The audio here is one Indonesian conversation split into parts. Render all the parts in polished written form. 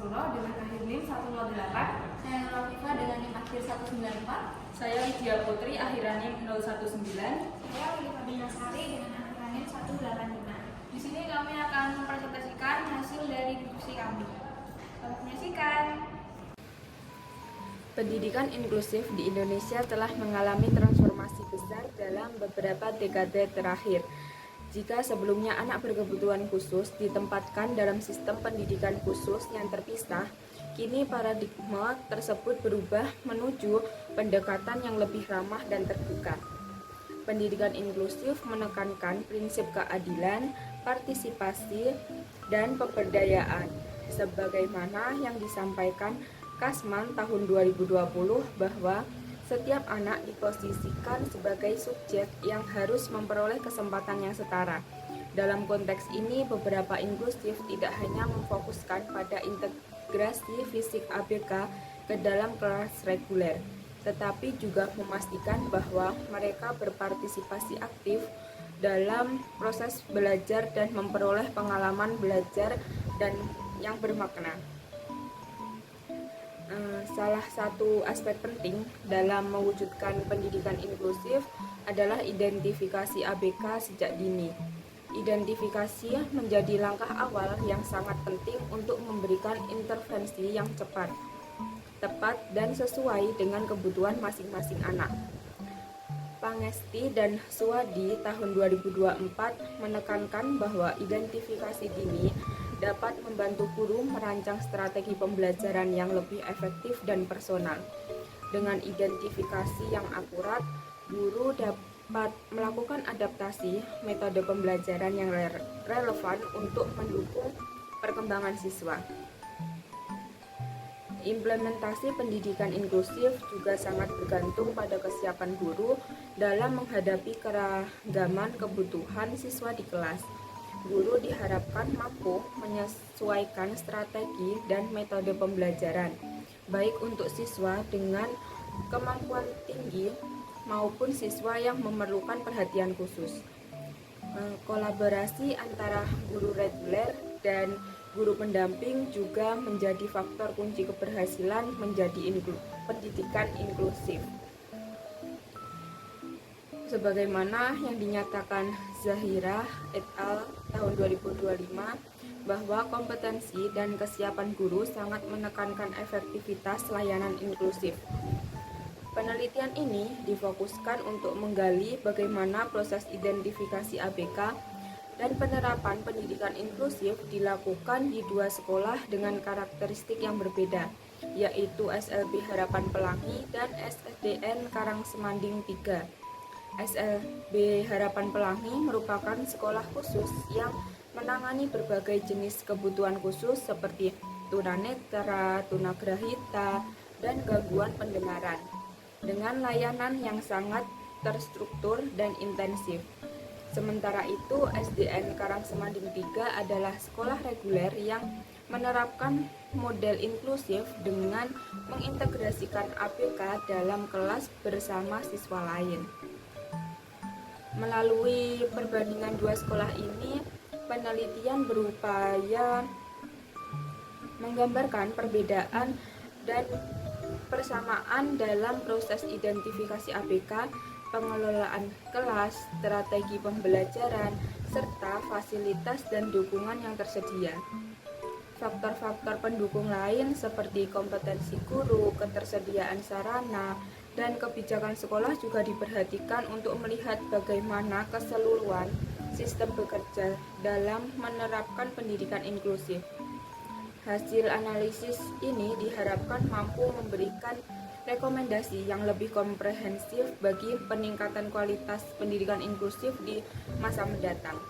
Nasrullah dengan akhir NIM 108. Saya Nur Afifah dengan NIM akhir 194. Saya Lydia Putri akhiran NIM 019. Saya Lili Fadina Sari dengan akhiran NIM 185. Di sini kami akan mempresentasikan hasil dari diskusi kami. Selamat menyaksikan. Pendidikan inklusif di Indonesia telah mengalami transformasi besar dalam beberapa dekade terakhir. Jika sebelumnya anak berkebutuhan khusus ditempatkan dalam sistem pendidikan khusus yang terpisah, kini paradigma tersebut berubah menuju pendekatan yang lebih ramah dan terbuka. Pendidikan inklusif menekankan prinsip keadilan, partisipasi, dan pemberdayaan, sebagaimana yang disampaikan Kasman tahun 2020 bahwa setiap anak diposisikan sebagai subjek yang harus memperoleh kesempatan yang setara. Dalam konteks ini, beberapa inklusif tidak hanya memfokuskan pada integrasi fisik ABK ke dalam kelas reguler, tetapi juga memastikan bahwa mereka berpartisipasi aktif dalam proses belajar dan memperoleh pengalaman belajar dan yang bermakna. Salah satu aspek penting dalam mewujudkan pendidikan inklusif adalah identifikasi ABK sejak dini. Identifikasi menjadi langkah awal yang sangat penting untuk memberikan intervensi yang cepat, tepat, dan sesuai dengan kebutuhan masing-masing anak. Pangesti dan Suwadi tahun 2024 menekankan bahwa identifikasi dini dapat membantu guru merancang strategi pembelajaran yang lebih efektif dan personal. Dengan identifikasi yang akurat, guru dapat melakukan adaptasi metode pembelajaran yang relevan untuk mendukung perkembangan siswa. Implementasi pendidikan inklusif juga sangat bergantung pada kesiapan guru dalam menghadapi keragaman kebutuhan siswa di kelas. Guru diharapkan mampu menyesuaikan strategi dan metode pembelajaran, baik untuk siswa dengan kemampuan tinggi maupun siswa yang memerlukan perhatian khusus. Kolaborasi antara guru reguler dan guru pendamping juga menjadi faktor kunci keberhasilan menjadi pendidikan inklusif. Sebagaimana yang dinyatakan Zahira et al. Tahun 2025 bahwa kompetensi dan kesiapan guru sangat menekankan efektivitas layanan inklusif. Penelitian ini difokuskan untuk menggali bagaimana proses identifikasi ABK dan penerapan pendidikan inklusif dilakukan di dua sekolah dengan karakteristik yang berbeda, yaitu SLB Harapan Pelangi dan SDN Karangsemanding 3. SLB Harapan Pelangi merupakan sekolah khusus yang menangani berbagai jenis kebutuhan khusus seperti tunanetra, tunagrahita, dan gangguan pendengaran, dengan layanan yang sangat terstruktur dan intensif. Sementara itu, SDN Karangsemanding 3 adalah sekolah reguler yang menerapkan model inklusif dengan mengintegrasikan ABK dalam kelas bersama siswa lain. Melalui perbandingan dua sekolah ini, penelitian berupaya menggambarkan perbedaan dan persamaan dalam proses identifikasi ABK, pengelolaan kelas, strategi pembelajaran, serta fasilitas dan dukungan yang tersedia. Faktor-faktor pendukung lain seperti kompetensi guru, ketersediaan sarana, dan kebijakan sekolah juga diperhatikan untuk melihat bagaimana keseluruhan sistem bekerja dalam menerapkan pendidikan inklusif. Hasil analisis ini diharapkan mampu memberikan rekomendasi yang lebih komprehensif bagi peningkatan kualitas pendidikan inklusif di masa mendatang,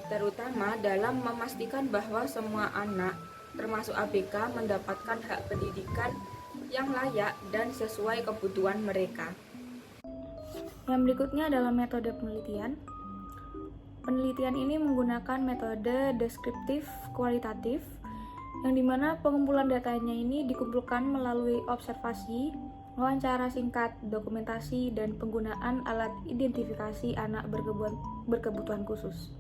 terutama dalam memastikan bahwa semua anak, termasuk ABK, mendapatkan hak pendidikan yang layak dan sesuai kebutuhan mereka. Yang berikutnya adalah metode penelitian. Penelitian ini menggunakan metode deskriptif kualitatif, yang dimana pengumpulan datanya ini dikumpulkan melalui observasi, wawancara singkat, dokumentasi, dan penggunaan alat identifikasi anak berkebutuhan khusus.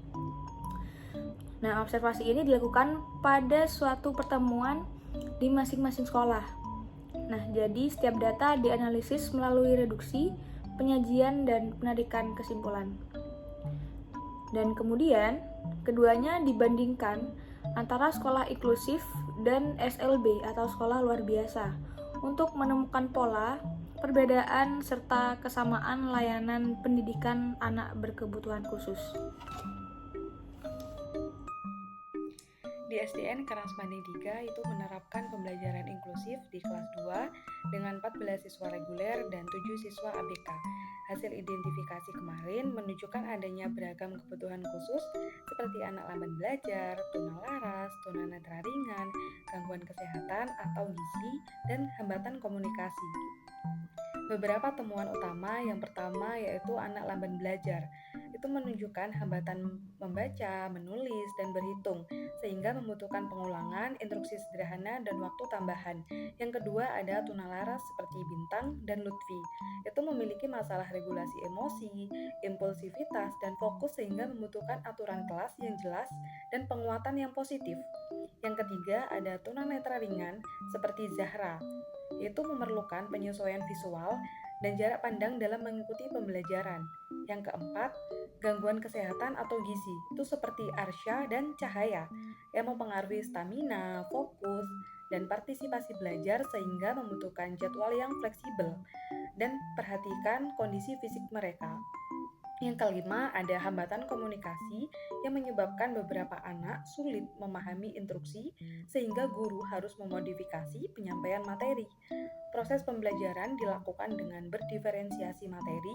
Nah, observasi ini dilakukan pada suatu pertemuan di masing-masing sekolah. Nah, jadi setiap data dianalisis melalui reduksi, penyajian, dan penarikan kesimpulan. Dan kemudian, keduanya dibandingkan antara sekolah inklusif dan SLB atau sekolah luar biasa untuk menemukan pola, perbedaan, serta kesamaan layanan pendidikan anak berkebutuhan khusus. Di SDN Karangspanding 3 itu menerapkan pembelajaran inklusif di kelas 2 dengan 14 siswa reguler dan 7 siswa ABK. Hasil identifikasi kemarin menunjukkan adanya beragam kebutuhan khusus seperti anak lamban belajar, tunalaras, tunanetra ringan, gangguan kesehatan atau gizi, dan hambatan komunikasi. Beberapa temuan utama, yang pertama yaitu anak lamban belajar. Itu menunjukkan hambatan membaca, menulis, dan berhitung, sehingga membutuhkan pengulangan, instruksi sederhana, dan waktu tambahan. Yang kedua ada tunalaras seperti Bintang dan Lutfi. Itu memiliki masalah regulasi emosi, impulsivitas, dan fokus sehingga membutuhkan aturan kelas yang jelas dan penguatan yang positif. Yang ketiga ada tunanetra ringan seperti Zahra. Itu memerlukan penyesuaian visual dan jarak pandang dalam mengikuti pembelajaran. Yang keempat, gangguan kesehatan atau gizi, itu seperti Arsya dan Cahaya, yang mempengaruhi stamina, fokus, dan partisipasi belajar sehingga membutuhkan jadwal yang fleksibel dan perhatikan kondisi fisik mereka. Yang kelima, ada hambatan komunikasi yang menyebabkan beberapa anak sulit memahami instruksi sehingga guru harus memodifikasi penyampaian materi. Proses pembelajaran dilakukan dengan berdiferensiasi materi,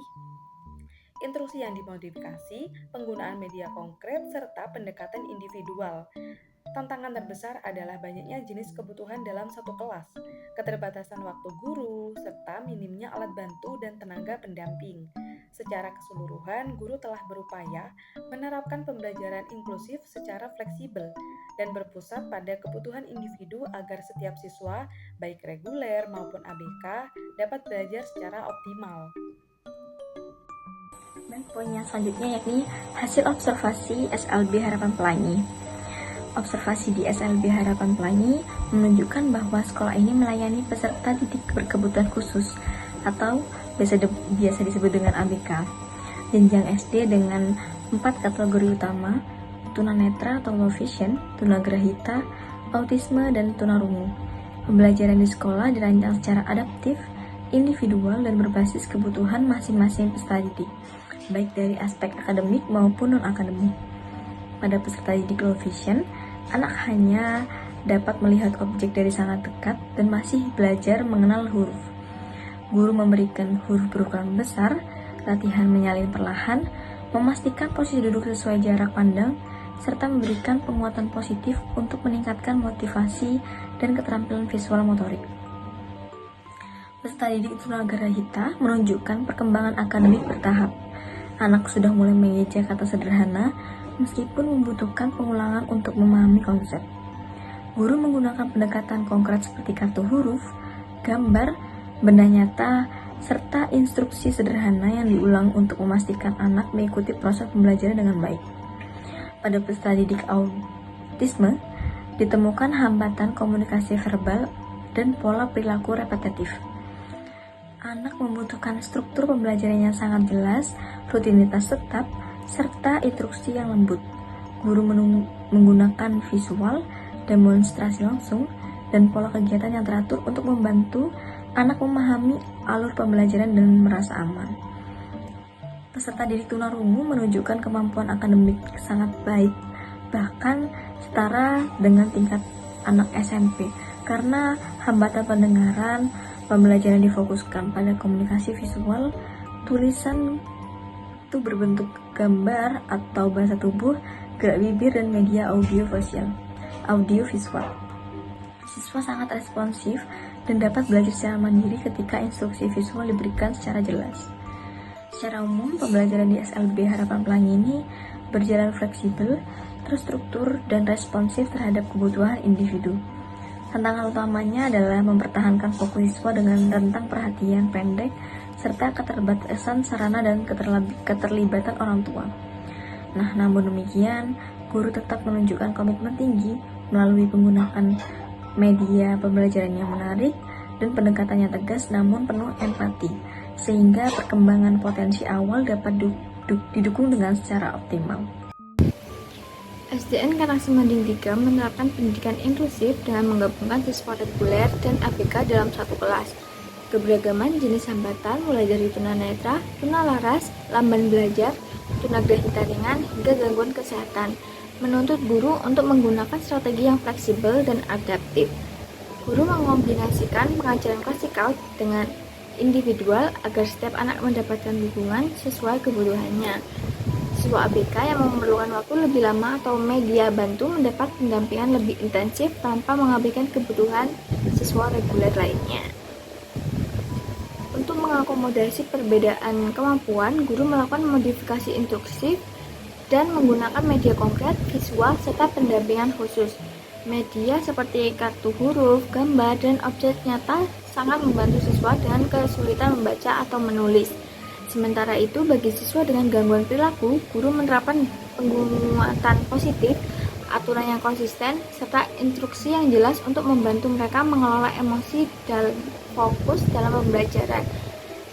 instruksi yang dimodifikasi, penggunaan media konkret, serta pendekatan individual. Tantangan terbesar adalah banyaknya jenis kebutuhan dalam satu kelas, keterbatasan waktu guru, serta minimnya alat bantu dan tenaga pendamping. Secara keseluruhan, guru telah berupaya menerapkan pembelajaran inklusif secara fleksibel dan berpusat pada kebutuhan individu agar setiap siswa, baik reguler maupun ABK, dapat belajar secara optimal. Dan poin yang selanjutnya yakni hasil observasi SLB Harapan Pelangi. Observasi di SLB Harapan Pelangi menunjukkan bahwa sekolah ini melayani peserta didik berkebutuhan khusus atau biasa disebut dengan ABK, jenjang SD dengan 4 kategori utama, tunanetra atau low vision, tunagrahita, autisme, dan tunarungu. Pembelajaran di sekolah dirancang secara adaptif, individual, dan berbasis kebutuhan masing-masing peserta didik, baik dari aspek akademik maupun non-akademik. Pada peserta didik low vision, anak hanya dapat melihat objek dari sangat dekat dan masih belajar mengenal huruf. Guru memberikan huruf berukuran besar, latihan menyalin perlahan, memastikan posisi duduk sesuai jarak pandang, serta memberikan penguatan positif untuk meningkatkan motivasi dan keterampilan visual motorik. Peserta didik tunagrahita menunjukkan perkembangan akademik bertahap. Anak sudah mulai mengeja kata sederhana, meskipun membutuhkan pengulangan untuk memahami konsep. Guru menggunakan pendekatan konkret seperti kartu huruf, gambar, benda nyata, serta instruksi sederhana yang diulang untuk memastikan anak mengikuti proses pembelajaran dengan baik. Pada peserta didik autisme, ditemukan hambatan komunikasi verbal dan pola perilaku repetitif. Anak membutuhkan struktur pembelajaran yang sangat jelas, rutinitas tetap, serta instruksi yang lembut. Guru menggunakan visual, demonstrasi langsung, dan pola kegiatan yang teratur untuk membantu anak memahami alur pembelajaran dan merasa aman. Peserta didik tunarungu menunjukkan kemampuan akademik sangat baik, bahkan setara dengan tingkat anak SMP, karena hambatan pendengaran, pembelajaran difokuskan pada komunikasi visual, tulisan itu berbentuk gambar atau bahasa tubuh, gerak bibir, dan media audio visual. Siswa sangat responsif dan dapat belajar secara mandiri ketika instruksi visual diberikan secara jelas. Secara umum, pembelajaran di SLB Harapan Pelangi ini berjalan fleksibel, terstruktur, dan responsif terhadap kebutuhan individu. Tantangan utamanya adalah mempertahankan fokus siswa dengan rentang perhatian pendek, serta keterbatasan sarana dan keterlibatan orang tua. Namun demikian, guru tetap menunjukkan komitmen tinggi melalui penggunaan media pembelajaran yang menarik dan pendekatan yang tegas namun penuh empati, sehingga perkembangan potensi awal dapat didukung dengan secara optimal. SDN Karangsemanding 3 menerapkan pendidikan inklusif dengan menggabungkan siswa reguler dan ABK dalam satu kelas. Keberagaman jenis hambatan mulai dari tunanetra, tunalaras, lamban belajar, tunagrahita ringan, hingga gangguan kesehatan, menuntut guru untuk menggunakan strategi yang fleksibel dan adaptif. Guru mengombinasikan pengajaran klasikal dengan individual agar setiap anak mendapatkan dukungan sesuai kebutuhannya. Siswa ABK yang memerlukan waktu lebih lama atau media bantu mendapat pendampingan lebih intensif tanpa mengabaikan kebutuhan siswa reguler lainnya. Untuk mengakomodasi perbedaan kemampuan, guru melakukan modifikasi instruksi dan menggunakan media konkret, visual, serta pendampingan khusus. Media seperti kartu huruf, gambar, dan objek nyata sangat membantu siswa dengan kesulitan membaca atau menulis. Sementara itu, bagi siswa dengan gangguan perilaku, guru menerapkan penguatan positif, aturan yang konsisten, serta instruksi yang jelas untuk membantu mereka mengelola emosi dan fokus dalam pembelajaran.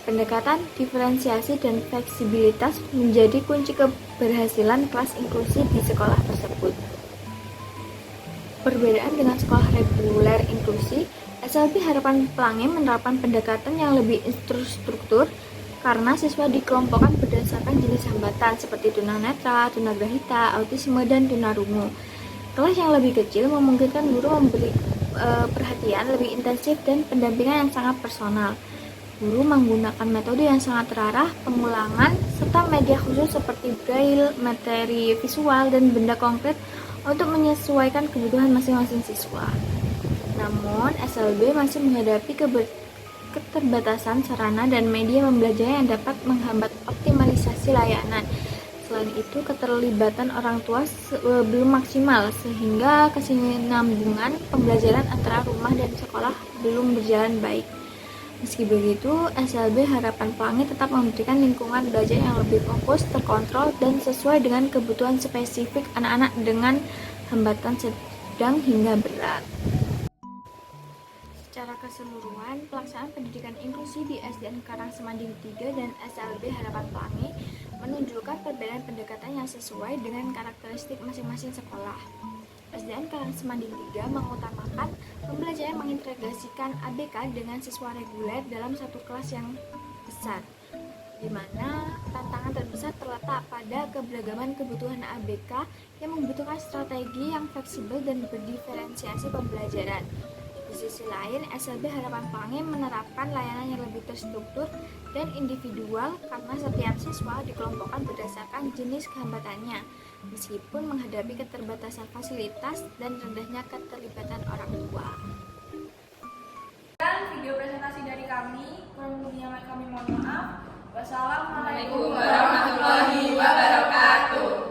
Pendekatan diferensiasi dan fleksibilitas menjadi kunci keberhasilan kelas inklusi di sekolah tersebut. Perbedaan dengan sekolah reguler inklusi, SLB Harapan Pelangi menerapkan pendekatan yang lebih terstruktur karena siswa dikelompokkan berdasarkan jenis hambatan seperti tunanetra, tunagrahita, autisme, dan tunarungu. Kelas yang lebih kecil memungkinkan guru memberi perhatian lebih intensif dan pendampingan yang sangat personal. Guru menggunakan metode yang sangat terarah, pengulangan, serta media khusus seperti braille, materi visual, dan benda konkret untuk menyesuaikan kebutuhan masing-masing siswa. Namun, SLB masih menghadapi keterbatasan sarana dan media pembelajaran yang dapat menghambat optimalisasi layanan. Selain itu, keterlibatan orang tua belum maksimal, sehingga kesinambungan pembelajaran antara rumah dan sekolah belum berjalan baik. Meski begitu, SLB Harapan Pelangi tetap memberikan lingkungan belajar yang lebih fokus, terkontrol, dan sesuai dengan kebutuhan spesifik anak-anak dengan hambatan sedang hingga berat. Secara keseluruhan, pelaksanaan pendidikan inklusi di SDN Karangsemanding 3 dan SLB Harapan Pelangi menunjukkan perbedaan pendekatan yang sesuai dengan karakteristik masing-masing sekolah. SDN Karangsemanding 3 mengutamakan pembelajaran mengintegrasikan ABK dengan siswa reguler dalam satu kelas yang besar, di mana tantangan terbesar terletak pada keberagaman kebutuhan ABK yang membutuhkan strategi yang fleksibel dan berdiferensiasi pembelajaran. Di sisi lain, SLB Harapan Pelangi menerapkan layanan yang lebih terstruktur dan individual karena setiap siswa dikelompokkan berdasarkan jenis kehambatannya, meskipun menghadapi keterbatasan fasilitas dan rendahnya keterlibatan orang tua. Dan video presentasi dari kami, kurang lebihnya kami mohon maaf. Wassalamualaikum warahmatullahi wabarakatuh.